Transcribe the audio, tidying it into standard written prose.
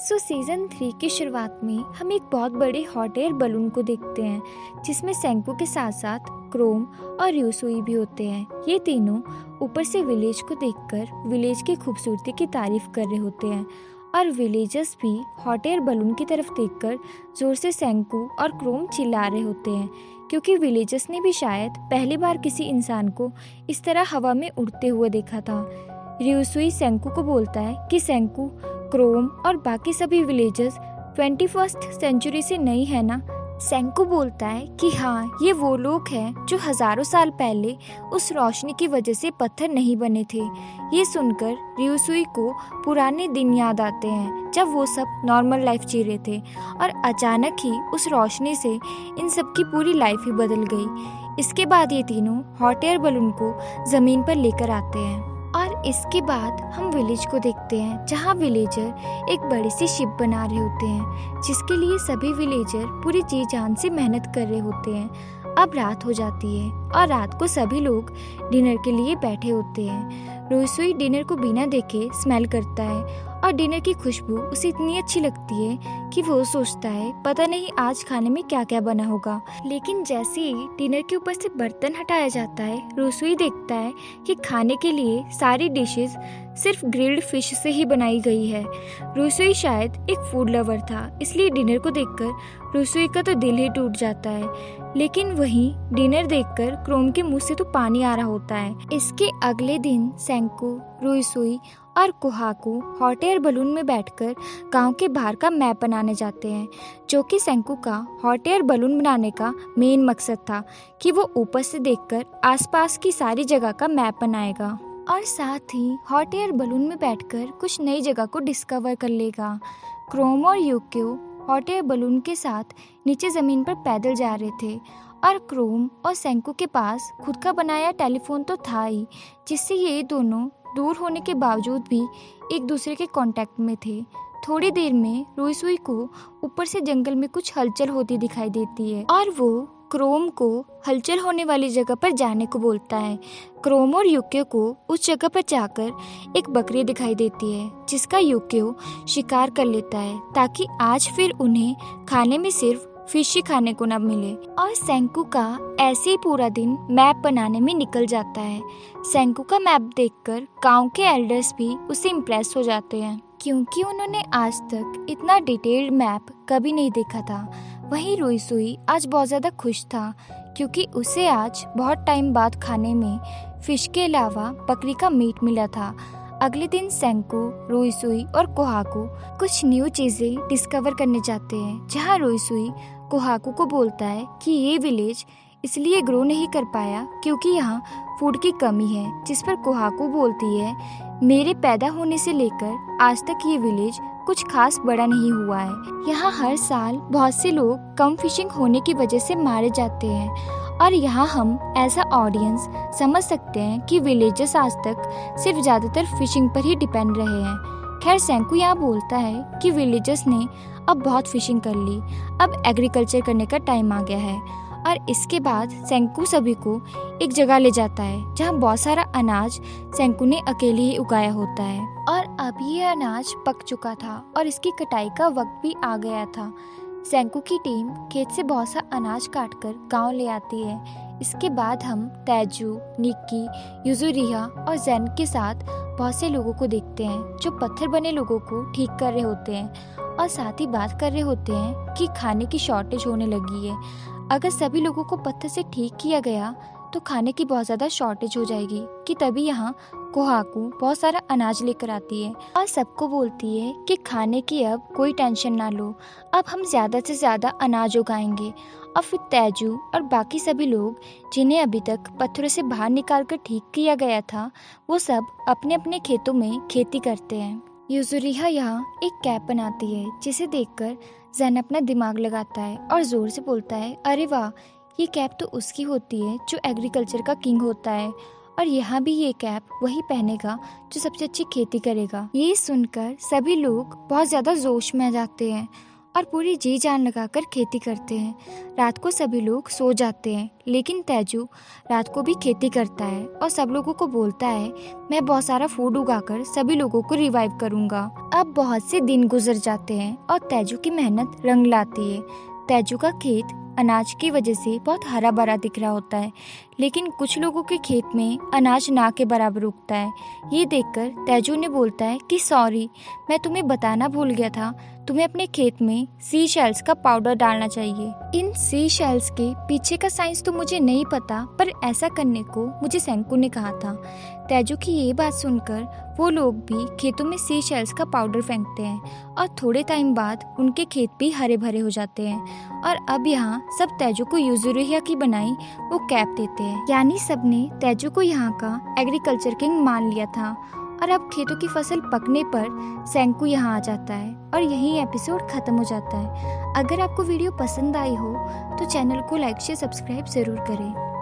Season 3 की शुरुआत में हम एक बहुत बड़े हॉट एयर बलून को देखते हैं जिसमें सेंकू के साथ साथ क्रोम और र्यूसुई भी होते हैं। ये तीनों ऊपर से विलेज को देखकर विलेज की खूबसूरती की तारीफ कर रहे होते हैं और विलेजर्स भी हॉट एयर बलून की तरफ देखकर जोर से सेंकू और क्रोम चिल्ला रहे होते हैं, क्योंकि विलेजर्स ने भी शायद पहली बार किसी इंसान को इस तरह हवा में उड़ते हुए देखा था। र्यूसुई सेंकू को बोलता है कि सेंकू, क्रोम और बाकी सभी विलेजर्स 21st सेंचुरी से नहीं है ना। सेंकू बोलता है कि हाँ, ये वो लोग हैं जो हजारों साल पहले उस रोशनी की वजह से पत्थर नहीं बने थे। ये सुनकर र्यूसुई को पुराने दिन याद आते हैं जब वो सब नॉर्मल लाइफ जी रहे थे और अचानक ही उस रोशनी से इन सब की पूरी लाइफ ही बदल गई। इसके बाद ये तीनों हॉट एयर बलून को जमीन पर लेकर आते हैं और इसके बाद हम विलेज को देखते हैं जहाँ विलेजर एक बड़ी सी शिप बना रहे होते हैं जिसके लिए सभी विलेजर पूरी जी जान से मेहनत कर रहे होते हैं। अब रात हो जाती है और रात को सभी लोग डिनर के लिए बैठे होते हैं। र्यूसुई डिनर को बिना देखे स्मेल करता है और डिनर की खुशबू उसे इतनी अच्छी लगती है कि वो सोचता है पता नहीं आज खाने में क्या क्या बना होगा। लेकिन जैसे ही डिनर के ऊपर से बर्तन हटाया जाता है, र्यूसुई देखता है कि खाने के लिए सारी डिशेस सिर्फ ग्रिल्ड फिश से ही बनाई गई है। र्यूसुई शायद एक फूड लवर था, इसलिए डिनर को देखकर र्यूसुई का तो दिल ही टूट जाता है। लेकिन वहीं डिनर देखकर क्रोम के मुंह से तो पानी आ रहा होता है। इसके अगले दिन सेंकू, र्यूसुई और कोहाकू हॉट एयर बलून में बैठकर गांव के बाहर का मैप बनाने जाते हैं, जो कि सेंकू का हॉट एयर बलून बनाने का मेन मकसद था कि वो ऊपर से देखकर आसपास की सारी जगह का मैप बनाएगा और साथ ही हॉट एयर बलून में बैठकर कुछ नई जगह को डिस्कवर कर लेगा। क्रोम और यूक्यो हॉट एयर बलून के साथ नीचे जमीन पर पैदल जा रहे थे और क्रोम और सेंकू के पास खुद का बनाया टेलीफोन तो था ही, जिससे ये दोनों दूर होने के बावजूद भी एक दूसरे के कांटेक्ट में थे। थोड़ी देर में र्यूसुई को ऊपर से जंगल में कुछ हलचल होती दिखाई देती है और वो क्रोम को हलचल होने वाली जगह पर जाने को बोलता है। क्रोम और यूक्यो को उस जगह पर जाकर एक बकरी दिखाई देती है जिसका यूक्यो शिकार कर लेता है ताकि आज फिर उन्हें खाने में सिर्फ फिश ही खाने को न मिले। और सेंकू का ऐसे ही पूरा दिन मैप बनाने में निकल जाता है। सेंकू का मैप देखकर गांव के एल्डर्स भी उससे इम्प्रेस हो जाते हैं, क्योंकि उन्होंने आज तक इतना डिटेल्ड मैप कभी नहीं देखा था। वहीं र्यूसुई आज बहुत ज़्यादा खुश था क्योंकि उसे आज बहुत टाइम बाद खाने में फिश के अलावा बकरी का मीट मिला था। अगले दिन सेंकू, र्यूसुई और कोहाकू कुछ न्यू चीज़ें डिस्कवर करने जाते हैं, जहां र्यूसुई कोहाकू को बोलता है कि ये विलेज इसलिए ग्रो नहीं कर पाया क्योंकि यहाँ फूड की कमी है, जिस पर कोहाकू बोलती है मेरे पैदा होने से लेकर आज तक ये विलेज कुछ खास बड़ा नहीं हुआ है। यहाँ हर साल बहुत से लोग कम फिशिंग होने की वजह से मारे जाते हैं और यहाँ हम एज अ ऑडियंस समझ सकते हैं कि विलेजर्स आज तक सिर्फ ज़्यादातर फिशिंग पर ही डिपेंड रहे हैं। खैर, सेंकू यहाँ बोलता है कि विलेजर्स ने अब बहुत फिशिंग कर ली, अब एग्रीकल्चर करने का टाइम आ गया है। और इसके बाद सेंकू सभी को एक जगह ले जाता है जहाँ बहुत सारा अनाज सेंकू ने अकेले ही उगाया होता है और अब ये अनाज पक चुका था और इसकी कटाई का वक्त भी आ गया था। सेंकू की टीम खेत से बहुत सा अनाज काटकर गांव ले आती है। इसके बाद हम तैजू, निक्की, यूजुरिया और जेन के साथ बहुत से लोगों को देखते हैं जो पत्थर बने लोगों को ठीक कर रहे होते हैं और साथ ही बात कर रहे होते हैं कि खाने की शॉर्टेज होने लगी है। अगर सभी लोगों को पत्थर से ठीक किया गया तो खाने की बहुत ज़्यादा शॉर्टेज हो जाएगी। कि तभी यहाँ कोहाकू बहुत सारा अनाज लेकर आती है और सबको बोलती है कि खाने की अब कोई टेंशन ना लो, अब हम ज़्यादा से ज़्यादा अनाज उगाएंगे। और फिर तैजू और बाकी सभी लोग जिन्हें अभी तक पत्थरों से बाहर निकाल कर ठीक किया गया था, वो सब अपने अपने खेतों में खेती करते हैं। यूजुरिया यहाँ एक कैप बनाती है जिसे देखकर जेन अपना दिमाग लगाता है और जोर से बोलता है, अरे वाह, ये कैप तो उसकी होती है जो एग्रीकल्चर का किंग होता है और यहाँ भी ये कैप वही पहनेगा जो सबसे अच्छी खेती करेगा। ये सुनकर सभी लोग बहुत ज़्यादा जोश में आ जाते हैं और पूरी जी जान लगाकर खेती करते हैं। रात को सभी लोग सो जाते हैं, लेकिन तेजू रात को भी खेती करता है और सब लोगों को बोलता है, मैं बहुत सारा फूड उगाकर सभी लोगों को रिवाइव करूंगा। अब बहुत से दिन गुजर जाते हैं और तेजू की मेहनत रंग लाती है। तेजू का खेत अनाज की वजह से बहुत हरा भरा दिख रहा होता है, लेकिन कुछ लोगों के खेत में अनाज ना के बराबर उगता है। ये देखकर तेजू ने बोलता है कि सॉरी, मैं तुम्हें बताना भूल गया था, तुम्हें अपने खेत में सी शेल्स का पाउडर डालना चाहिए। इन सी शेल्स के पीछे का साइंस तो मुझे नहीं पता, पर ऐसा करने को मुझे सेंकू ने कहा था। तेजू की ये बात सुनकर वो लोग भी खेतों में सी शेल्स का पाउडर फेंकते हैं और थोड़े टाइम बाद उनके खेत भी हरे भरे हो जाते हैं। और अब यहाँ सब तेजू को यूजुरुहिया की बनाई वो कैप देते हैं, यानी सबने तेजू को यहाँ का एग्रीकल्चर किंग मान लिया था। और अब खेतों की फसल पकने पर सेंकू यहाँ आ जाता है और यही एपिसोड खत्म हो जाता है। अगर आपको वीडियो पसंद आई हो तो चैनल को लाइक शेयर सब्सक्राइब जरूर करें।